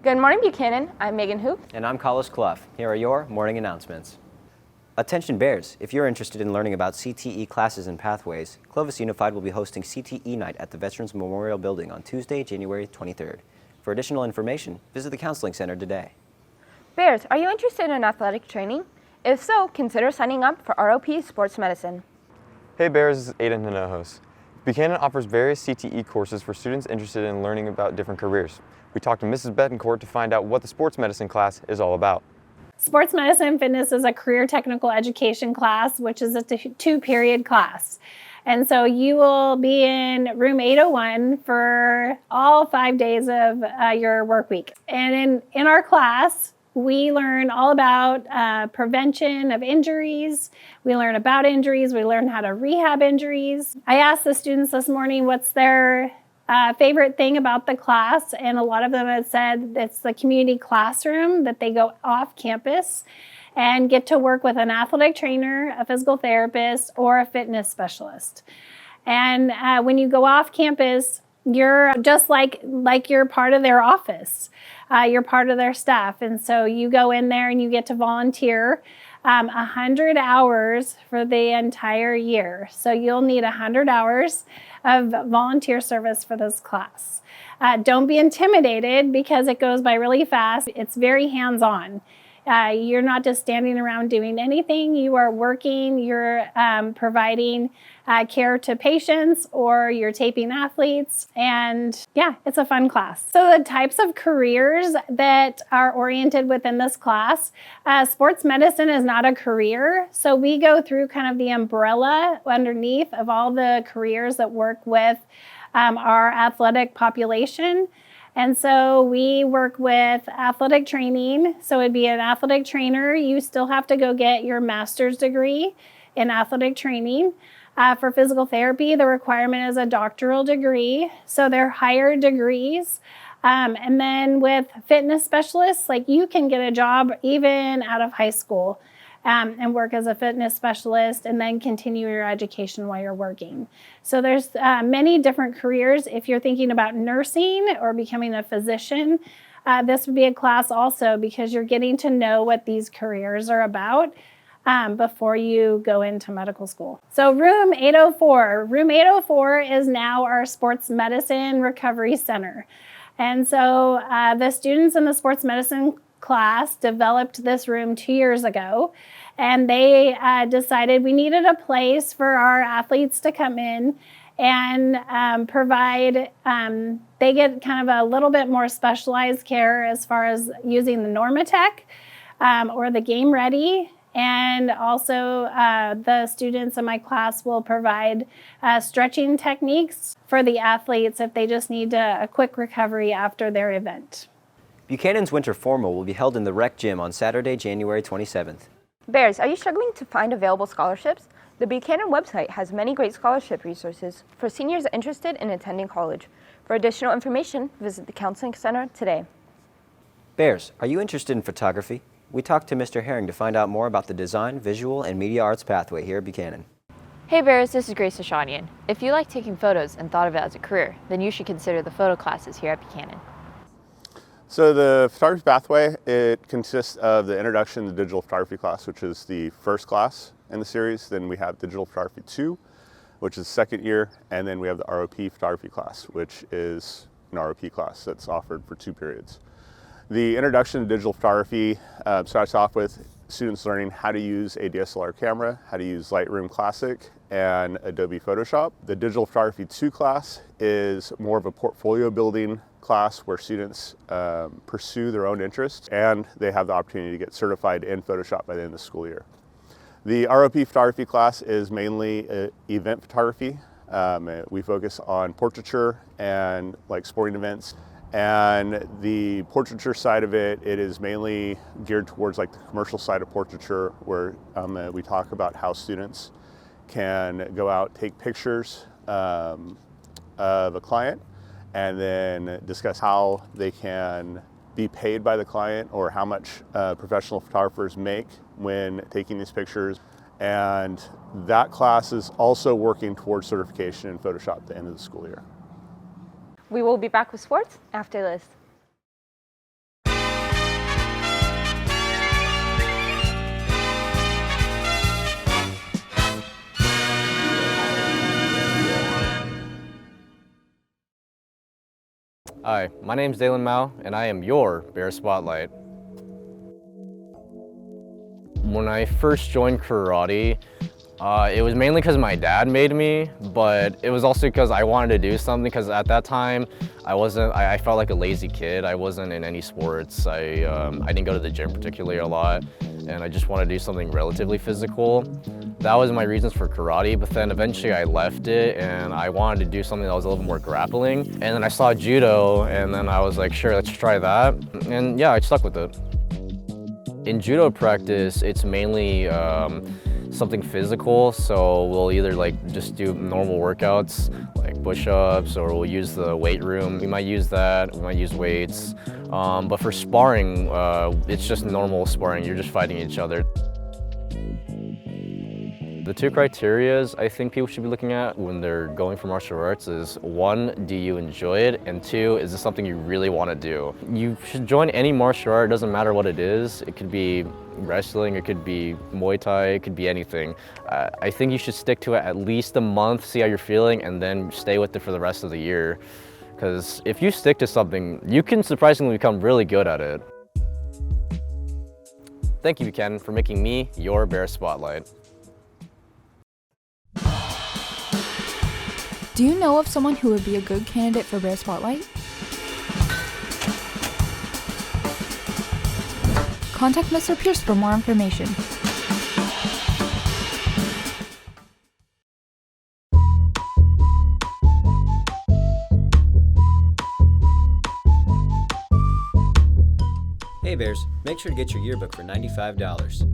Good morning, Buchanan. I'm Megan Hoop. And I'm Collis Clough. Here are your morning announcements. Attention Bears, if you're interested in learning about CTE classes and pathways, Clovis Unified will be hosting CTE Night at the Veterans Memorial Building on Tuesday, January 23rd. For additional information, visit the Counseling Center today. Bears, are you interested in athletic training? If so, consider signing up for ROP Sports Medicine. Hey Bears, this is Aiden Hinojos. Buchanan offers various CTE courses for students interested in learning about different careers. We talked to Mrs. Betancourt to find out what the sports medicine class is all about. Sports Medicine and Fitness is a career technical education class, which is a two-period class. And so you will be in room 801 for all 5 days of your work week. And in our class, we learn all about prevention of injuries. We learn about injuries. We learn how to rehab injuries. I asked the students this morning what's their favorite thing about the class, and a lot of them have said it's the community classroom, that they go off campus and get to work with an athletic trainer, a physical therapist, or a fitness specialist. And when you go off campus, you're just like you're part of their office. You're part of their staff. And so you go in there and you get to volunteer 100 hours for the entire year. So you'll need 100 hours of volunteer service for this class. Don't be intimidated because it goes by really fast. It's very hands-on. You're not just standing around doing anything. You are working, you're providing care to patients, or you're taping athletes. And yeah, it's a fun class. So the types of careers that are oriented within this class, sports medicine is not a career. So we go through kind of the umbrella underneath of all the careers that work with our athletic population. And so we work with athletic training. So it'd be an athletic trainer. You still have to go get your master's degree in athletic training. For physical therapy, the requirement is a doctoral degree. So they're higher degrees. And then with fitness specialists, like you can get a job even out of high school and work as a fitness specialist and then continue your education while you're working. So there's many different careers. If you're thinking about nursing or becoming a physician, this would be a class also, because you're getting to know what these careers are about before you go into medical school. So room 804. Room 804 is now our Sports Medicine Recovery Center. And so the students in the Sports Medicine class developed this room 2 years ago, and they decided we needed a place for our athletes to come in and provide, they get kind of a little bit more specialized care as far as using the Normatec or the Game Ready. And also the students in my class will provide stretching techniques for the athletes if they just need a quick recovery after their event. Buchanan's Winter Formal will be held in the Rec Gym on Saturday, January 27th. Bears, are you struggling to find available scholarships? The Buchanan website has many great scholarship resources for seniors interested in attending college. For additional information, visit the Counseling Center today. Bears, are you interested in photography? We talked to Mr. Herring to find out more about the design, visual, and media arts pathway here at Buchanan. Hey Bears, this is Grace Ashanian. If you like taking photos and thought of it as a career, then you should consider the photo classes here at Buchanan. So the photography pathway, it consists of the Introduction to Digital Photography class, which is the first class in the series. Then we have Digital Photography 2, which is the second year. And then we have the ROP Photography class, which is an ROP class that's offered for 2 periods. The Introduction to Digital Photography starts off with students learning how to use a DSLR camera, how to use Lightroom Classic and Adobe Photoshop. The Digital Photography 2 class is more of a portfolio building class where students pursue their own interests, and they have the opportunity to get certified in Photoshop by the end of the school year. The ROP Photography class is mainly event photography. We focus on portraiture and like sporting events. And the portraiture side of it, it is mainly geared towards like the commercial side of portraiture, where we talk about how students can go out, take pictures of a client, and then discuss how they can be paid by the client or how much professional photographers make when taking these pictures. And that class is also working towards certification in Photoshop at the end of the school year. We will be back with sports after this. Hi, my name's Dalen Mao, and I am your Bear Spotlight. When I first joined karate, it was mainly because my dad made me, but it was also because I wanted to do something, because at that time, I felt like a lazy kid. I wasn't in any sports. I didn't go to the gym particularly a lot, and I just wanted to do something relatively physical. That was my reasons for karate, but then eventually I left it and I wanted to do something that was a little more grappling. And then I saw judo, and then I was like, sure, let's try that. And yeah, I stuck with it. In judo practice, it's mainly something physical, so we'll either just do normal workouts like push-ups, or we'll use the weight room. We might use that, we might use weights. But for sparring, it's just normal sparring. You're just fighting each other. The two criterias I think people should be looking at when they're going for martial arts is, one, do you enjoy it? And two, is this something you really want to do? You should join any martial art, it doesn't matter what it is. It could be wrestling, it could be Muay Thai, it could be anything. I think you should stick to it at least a month, see how you're feeling, and then stay with it for the rest of the year. Because if you stick to something, you can surprisingly become really good at it. Thank you, Buchanan, for making me your Bear Spotlight. Do you know of someone who would be a good candidate for Bear Spotlight? Contact Mr. Pierce for more information. Hey Bears, make sure to get your yearbook for $95.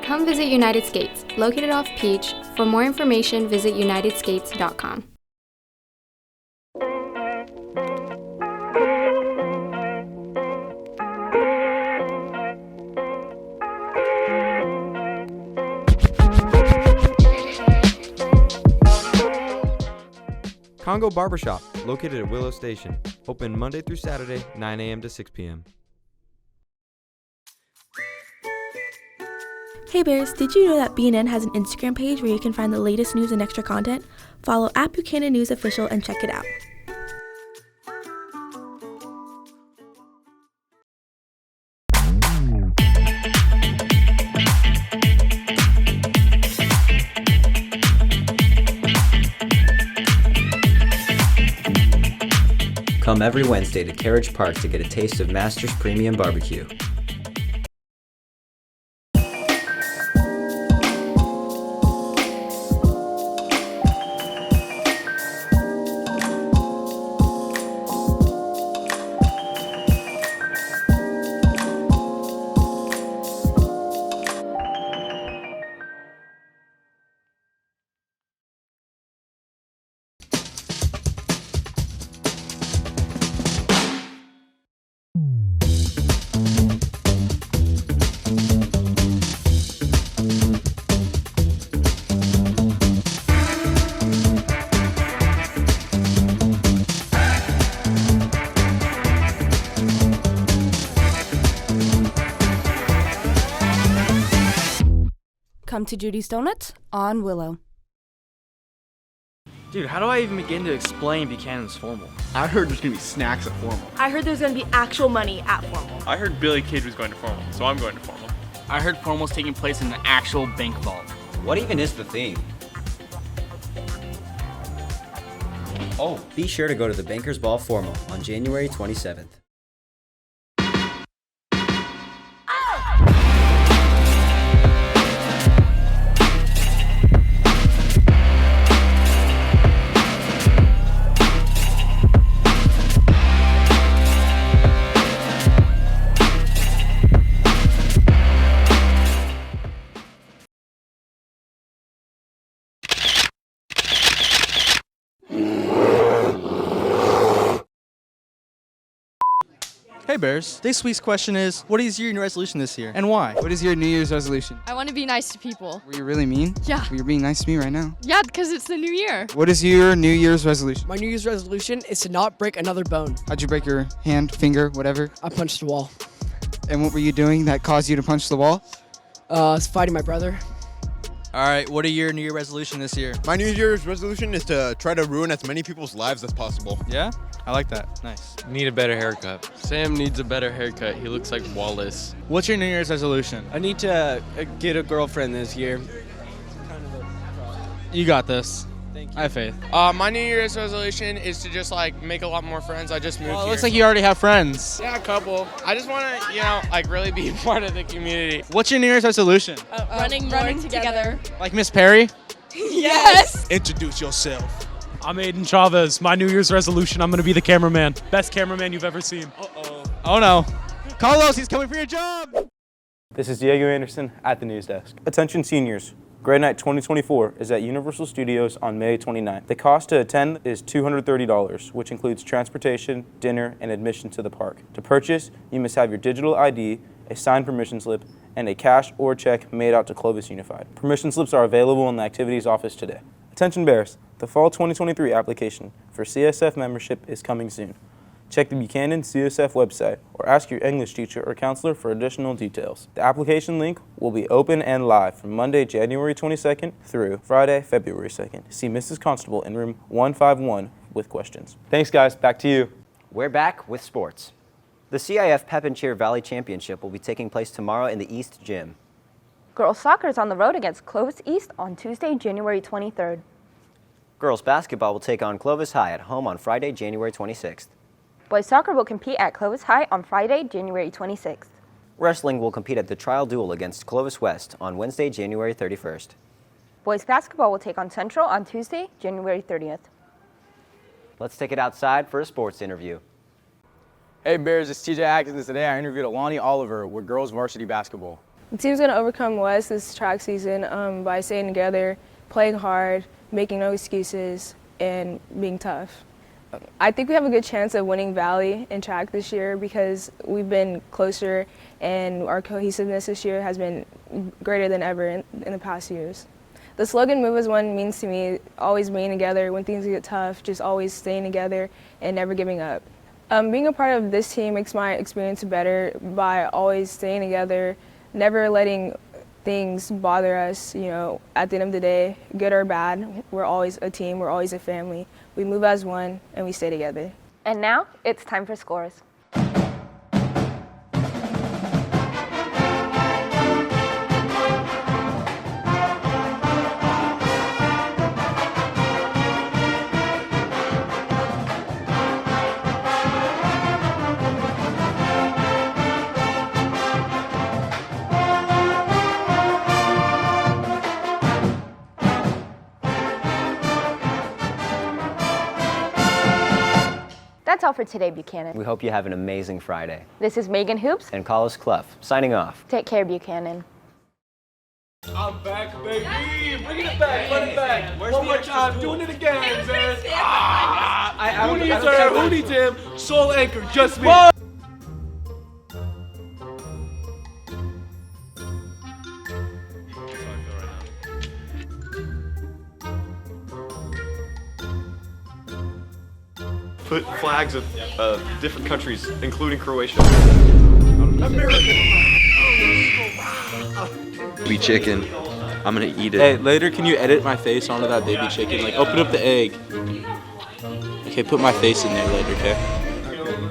Come visit United Skates, located off Peach. For more information, visit unitedskates.com. Congo Barbershop, located at Willow Station. Open Monday through Saturday, 9 a.m. to 6 p.m. Hey Bears, did you know that BNN has an Instagram page where you can find the latest news and extra content? Follow @Buchanan News Official and check it out. Come every Wednesday to Carriage Park to get a taste of Master's Premium Barbecue. Come to Judy's Donuts on Willow. Dude, how do I even begin to explain Buchanan's formal? I heard there's gonna be snacks at formal. I heard there's gonna be actual money at formal. I heard Billy Kid was going to formal, so I'm going to formal. I heard formal's taking place in the actual bank vault. What even is the theme? Oh, be sure to go to the Bankers Ball Formal on January 27th. Hey Bears, this week's question is, what is your New Year's resolution this year and why? What is your New Year's resolution? I want to be nice to people. Were you really mean? Yeah. Well, you're being nice to me right now. Yeah, because it's the new year. What is your New Year's resolution? My New Year's resolution is to not break another bone. How'd you break your hand, finger, whatever? I punched the wall. And what were you doing that caused you to punch the wall? Fighting my brother. All right, what are your New Year resolution this year? My New Year's resolution is to try to ruin as many people's lives as possible. Yeah? I like that. Nice. Need a better haircut. Sam needs a better haircut. He looks like Wallace. What's your New Year's resolution? I need to get a girlfriend this year. You got this. Thank you. I have faith. My New Year's resolution is to just make a lot more friends. I just moved here. It looks like you already have friends. Yeah, a couple. I just want to, really be part of the community. What's your New Year's resolution? Running together. Like Miss Perry? Yes. Introduce yourself. I'm Aiden Chavez. My New Year's resolution, I'm going to be the cameraman. Best cameraman you've ever seen. Uh-oh. Oh no. Carlos, he's coming for your job. This is Diego Anderson at the news desk. Attention seniors. Grade Night 2024 is at Universal Studios on May 29th. The cost to attend is $230, which includes transportation, dinner, and admission to the park. To purchase, you must have your digital ID, a signed permission slip, and a cash or check made out to Clovis Unified. Permission slips are available in the activities office today. Attention Bears, the Fall 2023 application for CSF membership is coming soon. Check the Buchanan CSF website or ask your English teacher or counselor for additional details. The application link will be open and live from Monday, January 22nd through Friday, February 2nd. See Mrs. Constable in room 151 with questions. Thanks guys, back to you. We're back with sports. The CIF Pep and Cheer Valley Championship will be taking place tomorrow in the East Gym. Girls soccer is on the road against Clovis East on Tuesday, January 23rd. Girls basketball will take on Clovis High at home on Friday, January 26th. Boys soccer will compete at Clovis High on Friday, January 26th. Wrestling will compete at the Trial Duel against Clovis West on Wednesday, January 31st. Boys basketball will take on Central on Tuesday, January 30th. Let's take it outside for a sports interview. Hey Bears, it's TJ Atkins, and today I interviewed Alani Oliver with girls varsity basketball. The team's going to overcome West this track season by staying together, playing hard, making no excuses, and being tough. I think we have a good chance of winning Valley in track this year because we've been closer and our cohesiveness this year has been greater than ever in the past years. The slogan "Move as One" means to me always being together when things get tough, just always staying together and never giving up. Being a part of this team makes my experience better by always staying together, never letting things bother us. At the end of the day, good or bad, we're always a team, we're always a family. We move as one and we stay together. And now it's time for scores. That's all for today, Buchanan. We hope you have an amazing Friday. This is Megan Hoops And Collis Clough, signing off. Take care, Buchanan. I'm back, baby! Bring it back, run it back! One more time, doing it again, man! Who needs him? Soul Anchor, just me! Whoa. Put flags of different countries, including Croatia. Baby chicken. I'm gonna eat it. Hey, later can you edit my face onto that baby chicken? Like, open up the egg. Okay, put my face in there later, okay?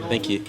Thank you.